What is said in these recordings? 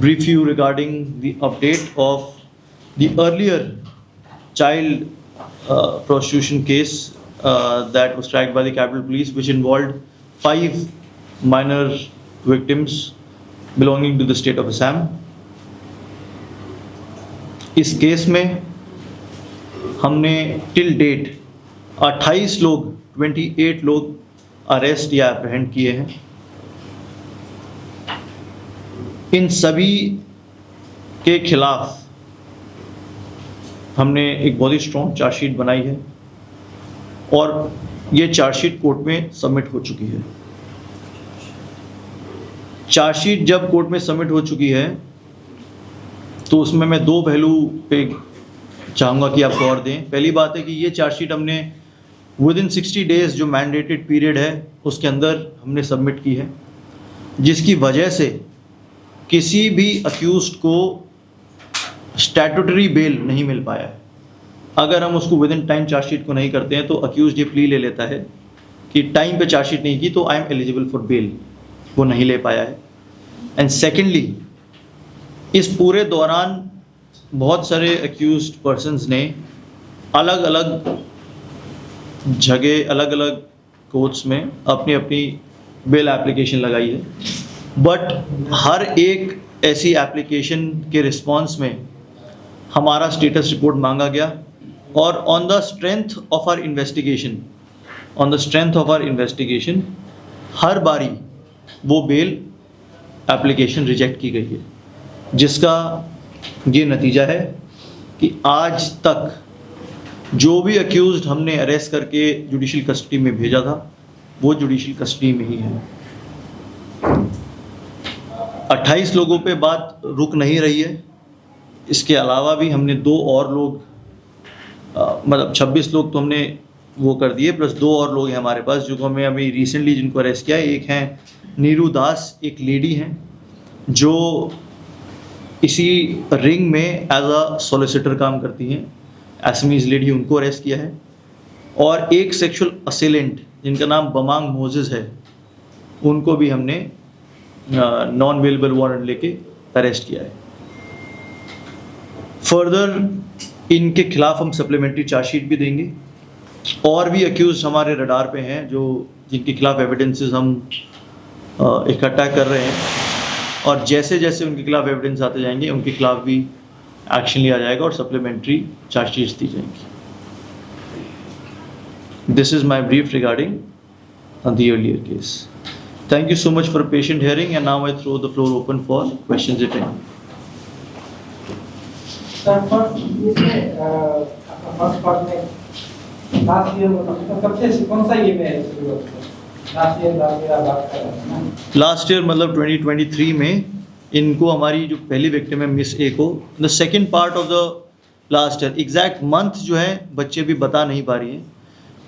brief you regarding the update of the earlier child prostitution case that was tracked by the Capitol Police, which involved 5 minor victims belonging to the state of Assam. इस case में हमने till date 28 लोग 28 लोग arrest या अप्रहेंड किए हैं। इन सभी के खिलाफ हमने एक बहुत ही स्ट्रॉन्ग चार्जशीट बनाई है और ये चार्जशीट कोर्ट में सबमिट हो चुकी है। चार्जशीट जब कोर्ट में सबमिट हो चुकी है तो उसमें मैं 2 पहलू पे चाहूँगा कि आप गौर दें। पहली बात है कि ये चार्जशीट हमने विदिन 60 डेज जो मैंडेटेड पीरियड है उसके अंदर हमने सबमिट की है, जिसकी वजह से किसी भी अक्यूज्ड को स्टैट्यूटरी बेल नहीं मिल पाया है। अगर हम उसको विदिन टाइम चार्जशीट को नहीं करते हैं तो अक्यूज्ड ये प्ली ले लेता है कि टाइम पे चार्जशीट नहीं की तो I am eligible for bail, वो नहीं ले पाया है। एंड सेकेंडली, इस पूरे दौरान बहुत सारे अक्यूज्ड पर्सन्स ने अलग अलग जगह अलग अलग कोर्ट्स में अपनी अपनी बेल एप्लीकेशन लगाई है, बट हर एक ऐसी एप्लीकेशन के रिस्पॉन्स में हमारा स्टेटस रिपोर्ट मांगा गया और on the strength of our investigation हर बारी वो बेल एप्लीकेशन रिजेक्ट की गई है, जिसका ये नतीजा है कि आज तक जो भी अक्यूज्ड हमने अरेस्ट करके जुडिशियल कस्टडी में भेजा था वो जुडिशियल कस्टडी में ही है। 28 लोगों पे बात रुक नहीं रही है। इसके अलावा भी हमने 2 और लोग मतलब 26 लोग तो हमने वो कर दिए, प्लस 2 और लोग हैं हमारे पास जो हमें अभी रिसेंटली जिनको अरेस्ट किया है। एक हैं नीरू दास, एक लेडी हैं जो इसी रिंग में एज अ सॉलिसिटर काम करती हैं, असमीज लेडी, उनको अरेस्ट किया है। और एक सेक्सुअल असेलेंट जिनका नाम बमांग मोजेस है, उनको भी हमने नॉन अवेलेबल वारंट लेके अरेस्ट किया है। फर्दर इनके खिलाफ हम सप्लीमेंट्री चार्जशीट भी देंगे। और भी अक्यूज हमारे रडार पे हैं जो जिनके खिलाफ एविडेंसेस हम इकट्ठा कर रहे हैं, और जैसे जैसे उनके खिलाफ एविडेंस आते जाएंगे उनके खिलाफ भी एक्शन लिया जाएगा और सप्लीमेंट्री चार्जशीट्स दी जाएंगी। This is my brief regarding the earlier case. Thank you so much for a patient hearing, and now I throw the floor open for questions if any. Sir, first part में last year कब से कौन सा ये में शुरू हुआ? Last year बात कर रहे हैं। Last year मतलब 2023 में इनको हमारी जो पहली विक्टिम है मिस ए को the second part of the last year, exact month जो है बच्चे भी बता नहीं पा रही हैं,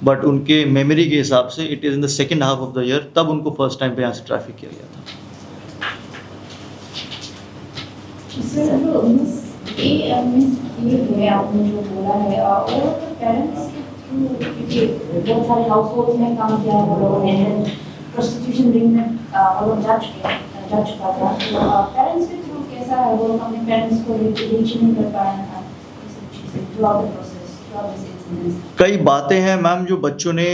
बट उनके मेमोरी के हिसाब से it is in the second half of the year, तब उनको फर्स्ट टाइम पे यहाँ से ट्रैफिक किया गया था। आपने जो बोला है और पेरेंट्स के बहुत सारे हाउसहोल्ड्स में काम किया है लोगों ने, प्रोस्टिट्यूशन रिंग में वो लोग जज का था, तो पेरेंट्स के थ्रू कैसा है, वो लोग अपने पेरेंट्स को रीच नहीं कर पाए हैं through out the process, through out this incident. कई बातें हैं मैम जो बच्चों ने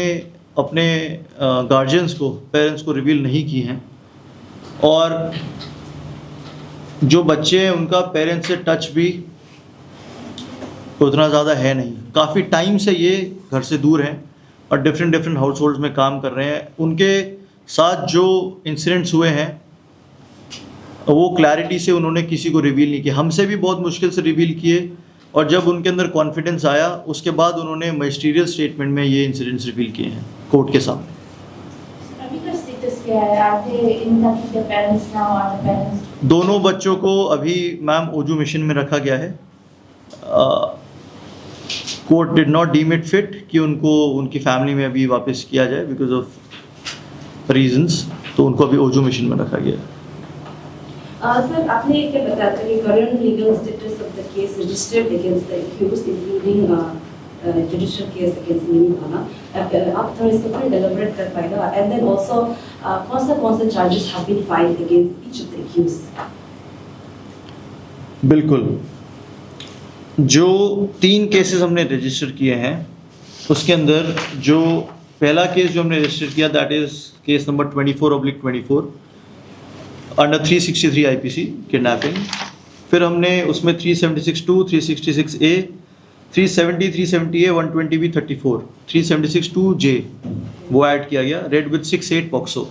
अपने गार्जियंस को, पेरेंट्स को रिवील नहीं की हैं, और जो बच्चे हैं उनका पेरेंट्स से टच भी उतना ज़्यादा है नहीं। काफ़ी टाइम से ये घर से दूर हैं और डिफरेंट हाउस होल्ड्स में काम कर रहे हैं। उनके साथ जो इंसिडेंट्स हुए हैं वो क्लैरिटी से उन्होंने किसी को रिवील नहीं किया। हमसे भी बहुत मुश्किल से रिवील किए, और जब उनके अंदर कॉन्फिडेंस आया उसके बाद उन्होंने मजिस्ट्रियल स्टेटमेंट में ये इंसिडेंट्स रिवील किए हैं कोर्ट के सामने। अभी का स्टेटस क्या है? Are they in touch with their parents now? Are the parents? दोनों बच्चों को अभी मैम ओजू मिशन में रखा गया है। Court did not deem it fit कि उनको उनकी फैमिली में अभी वापस किया जाए बिकॉज ऑफ रीजंस, तो उनको अभी ओजू मिशन में रखा गया है। सर, आपने क्या बताया कि current legal status of the case registered against the accused including judicial case against Meenu Bhana, आप थोड़ा इसको और डेलिब्रेट कर पाएगा? एंड देन आल्सो कौन सा charges have been filed against each of the accused? बिल्कुल, जो 3 केसेस हमने रजिस्टर किए हैं उसके अंदर जो पहला केस जो हमने रजिस्टर किया that is case number 24/24 under 363 IPC kidnapping. फिर हमने उसमें 376(2), 366A, 370, 370A, 120B, 34, 376(2)J वो ऐड किया गया, read with 68 POCSO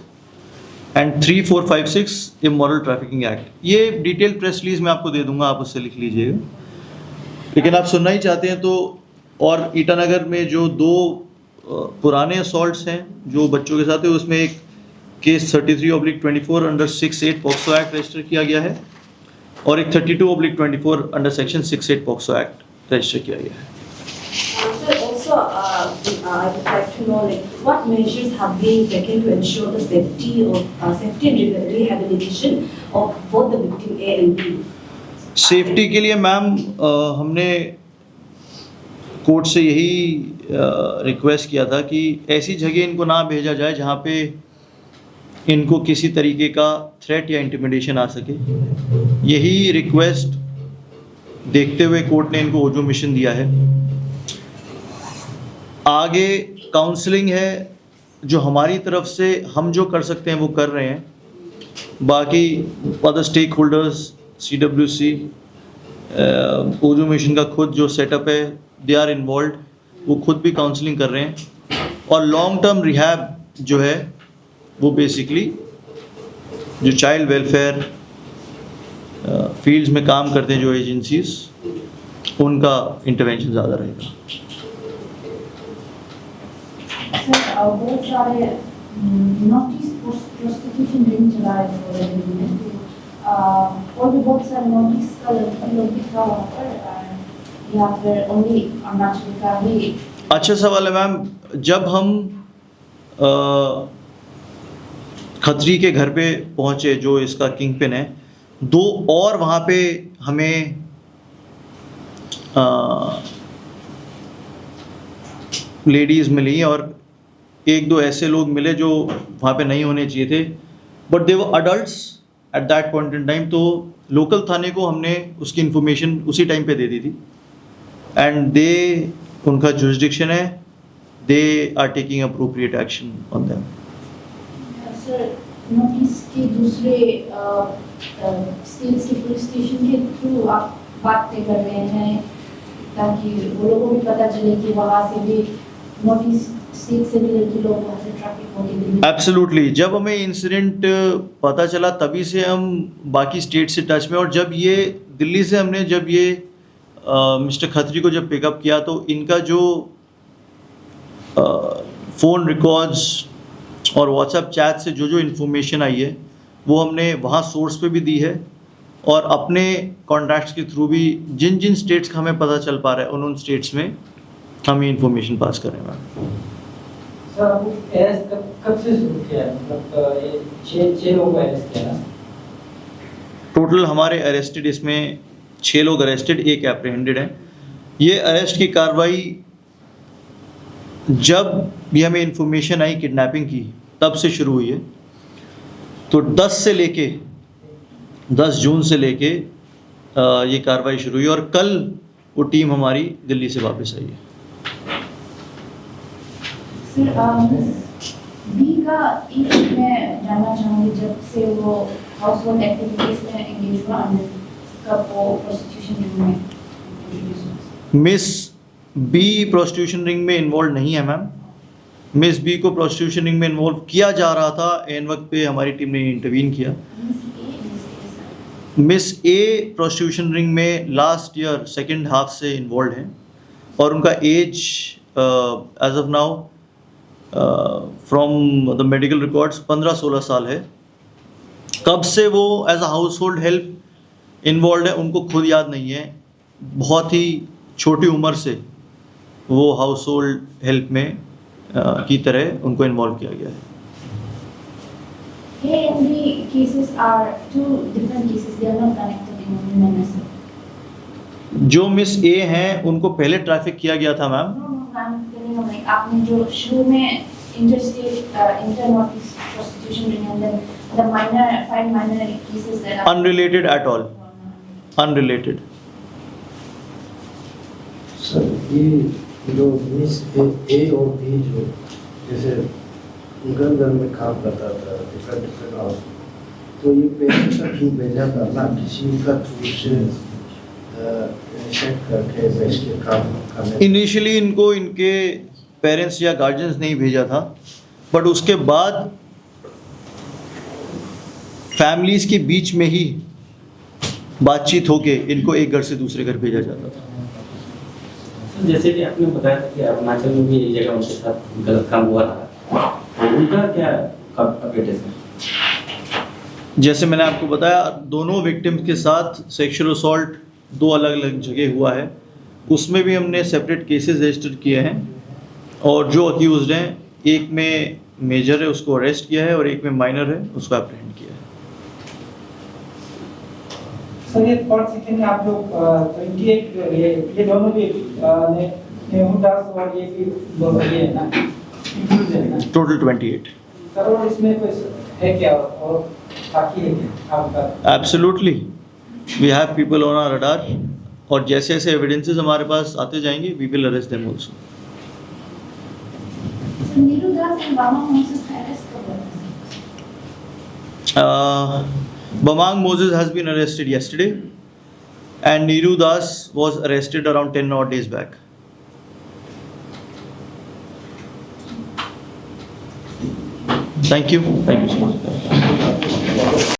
and 3456 immoral trafficking act. ये डिटेल प्रेस रिलीज मैं आपको दे दूंगा, आप उससे लिख लीजिएगा, लेकिन आप सुनना ही चाहते हैं तो। और ईटानगर में जो 2 पुराने असॉल्ट्स हैं जो बच्चों के साथ है, उसमें एक case 33/24 under 68 POCSO act register किया गया है और एक 32/24 under section 68 POCSO act register किया गया है। Sir, also, I would like to know, like, what measures have been taken to ensure the safety and rehabilitation of both the victim A and B? Safety के लिए ma'am हमने court से यही request किया था कि ऐसी जगह इनको ना भेजा जाए जहाँ पे इनको किसी तरीके का थ्रेट या इंटिमिडेशन आ सके। यही रिक्वेस्ट देखते हुए कोर्ट ने इनको ओजो मिशन दिया है। आगे काउंसलिंग है जो हमारी तरफ से हम जो कर सकते हैं वो कर रहे हैं। बाकी अदर स्टेक होल्डर्स CWC ओजो मिशन का खुद जो सेटअप है दे आर इन्वॉल्व, वो खुद भी काउंसलिंग कर रहे हैं। और लॉन्ग टर्म रिहैब जो है वो बेसिकली जो चाइल्ड वेलफेयर फील्ड्स में काम करते हैं जो एजेंसीज, उनका इंटरवेंशन ज़्यादा रहेगा। सर बहुत सारे नोटिस प्रोस्टिट्यूशन रिंग चला है और भी बहुत सारे नोटिस का लोग दिखा वहाँ पर, या फिर ओनली अरुणाचल का ही? अच्छा सवाल है मैम। जब हम खत्री के घर पे पहुँचे जो इसका किंग पिन है, 2 और वहाँ पे हमें लेडीज़ मिली और 1-2 ऐसे लोग मिले जो वहाँ पे नहीं होने चाहिए थे, but they were adults at that point in time. तो लोकल थाने को हमने उसकी इन्फॉर्मेशन उसी टाइम पे दे दी थी एंड दे, उनका जुरिसडिक्शन है, they are taking appropriate action on them. Sir notice के दूसरे स्टेट्स के पुलिस स्टेशन के थ्रू आप बातें कर रहे हैं ताकि वो लोगों को भी पता चले कि वहाँ से भी नोटिस स्टेट से भी लड़की लोग वहाँ से ट्रैफिक होगी? एब्सोल्युटली, जब हमें इंसिडेंट पता चला तभी से हम बाकी स्टेट से टच में। और जब ये दिल्ली से हमने जब ये मिस्टर खत्री को जब पिकअप किया तो इनका जो फ़ोन रिकॉर्ड्स और व्हाट्सएप चैट से जो जो इन्फॉर्मेशन आई है वो हमने वहाँ सोर्स पे भी दी है और अपने कॉन्टैक्ट्स के थ्रू भी जिन जिन स्टेट्स का हमें पता चल पा रहा है उन स्टेट्स में हम ये इन्फॉर्मेशन पास कर रहे हैं। सर आपको अरेस्ट कब से शुरू किया? मतलब ये 6 लोगों को अरेस्ट किया ना? टोटल हमारे अरेस्टेड इसमें 6 लोग अरेस्टेड, 1 एप्रीहेंडेड है। ये अरेस्ट की कार्रवाई जब भी हमें इन्फॉर्मेशन आई किडनैपिंग की तब से शुरू हुई है। तो 10 जून से लेके ये कार्रवाई शुरू हुई और कल वो टीम हमारी दिल्ली से वापस आई है। सर बी का एक मैं जानना चाहूँगी, जब से वो हाउस होल्ड एक्टिविटीज में एंगेज हुआ कब वो प्रोस्टिट्यूशन रिंग में इंट्रोड्यूस हुआ? मिस बी प्रोस्टिट्यूशन रिंग में इन्वॉल्व नहीं है मैम। मिस बी को प्रोस्टिट्यूशन रिंग में इन्वॉल्व किया जा रहा था, एन वक्त पे हमारी टीम ने इंटरवीन किया। मिस ए प्रोस्टिट्यूशन रिंग में लास्ट ईयर सेकेंड हाफ से इन्वॉल्व हैं और उनका age age of now from the medical records 15-16 साल है। कब से वो as a household help involve है उनको खुद याद नहीं है। बहुत ही छोटी उम्र से वो हाउस होल्ड हेल्प में की तरह उनको इन्वॉल्व किया गया है। A and B cases are 2 different cases. They are not connected in one manner. जो मिस ए हैं उनको पहले ट्रैफिक किया गया था ma'am. No, I'm telling you, like आपने जो शुरू में interstate inter-notice prostitution ring and then the 5 minor cases that are Unrelated at all. unrelated. Sir ये जो मिस ए और बी जो जैसे उनका घर में काम करता था डिफरेंट डिफरेंट हाउस, तो ये पेरेंट्स का क्यों भेजा करना किसी का थ्रू से सेट करके भेज के काम करने? इनिशियली इनको इनके पेरेंट्स या गार्जियंस नहीं भेजा था, बट उसके बाद फैमिलीज के बीच में ही बातचीत होके इनको एक घर से दूसरे घर भेजा जाता था। सर, जैसे कि आपने बताया था कि अरुणाचल में भी एक जगह उनके साथ गलत काम हुआ था, तो उनका क्या कब अपडेट है सर? जैसे मैंने आपको बताया, दोनों विक्टिम्स के साथ सेक्सुअल असॉल्ट 2 अलग अलग जगह हुआ है, उसमें भी हमने सेपरेट केसेस रजिस्टर किए हैं, और जो अक्यूज्ड हैं एक में मेजर है उसको अरेस्ट किया है और एक में माइनर है उसको एप्रीहेंड किया है। सर ये कौन सी थी आप लोग 28 ये दोनों भी नेहुदास और ये भी दोनों ये है ना इंक्लूड है ना टोटल 28। सर और इसमें कोई है क्या और बाकी है क्या आपका? Absolutely, we have people on our radar, और जैसे जैसे एविडेंसेस हमारे पास आते जाएंगे we will arrest them also. So Neeru Das and Bama Moses arrest कब हुआ था? Bamang Moses has been arrested yesterday, and Neeru Das was arrested around 10 odd days back. Thank you. Thank you so much.